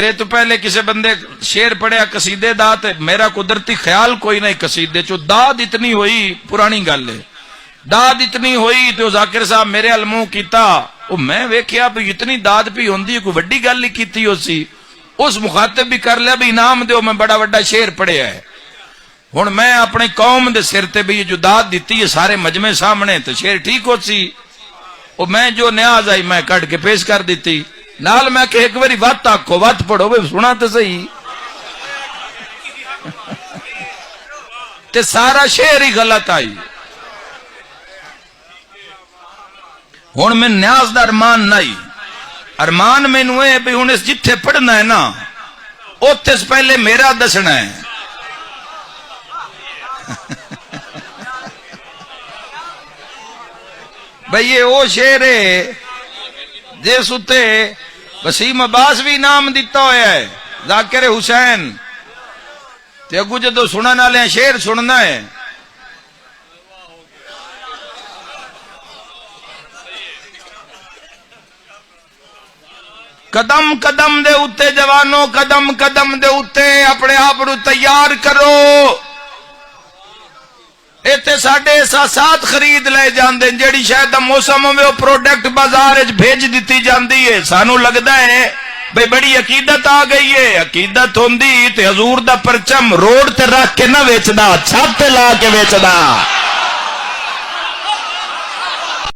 میرے تو پہلے کسی بندے شیر پڑھیا قصیدے دا تے میرا قدرتی خیال کوئی نہیں قصیدے چو داد اتنی ہوئی پرانی گل ہے داد اتنی ہوئی تو ذاکر صاحب میرے علموں کیتا او میں ویکھیا بھی اتنی داد بھی ہوندی کوئی وڈی گل نہیں کیتی ہو سی اس مخاطب بھی کر لیا بھی انعام دیو میں بڑا بڑا شیر پڑھیا ہے ہن میں اپنی قوم دے سر تے بھی جو داد دیتی ہے سارے مجمع سامنے تو شیر ٹھیک ہو سی او میں جو نیاز آئی میں کٹ کے پیش کر دیتی نال میں کہ ایک باری وات آکھو وات پڑھو بے سنا تو صحیح تے سارا شعر ہی غلط آئی ہن میں نیاز دا ارمان نہیں ارمان میں نوے بھی ہن اس جتھے پڑھنا ہے نا اوتھے سے پہلے میرا دسنا ہے بھئی یہ وہ شعر ہے جس اتے وسیم عباس بھی نام دیتا ہوا ہے ذاکر حسین تے اگو جدو سنن والے شعر سننا ہے قدم قدم دے اتے جوانوں قدم قدم دے اتے اپنے آپ نو تیار کرو ایتھے ساڈے احساسات خرید لے جاندے جیڑی شاید موسم ہوے او پروڈکٹ بازار وچ بھیج دتی جاندی ہے سانو لگدا ہے بھئی بڑی عقیدت آ گئی ہے عقیدت ہوندی تے حضور دا پرچم روڈ تے رکھ کے نہ ویچدا چھت تے لا کے ویچدا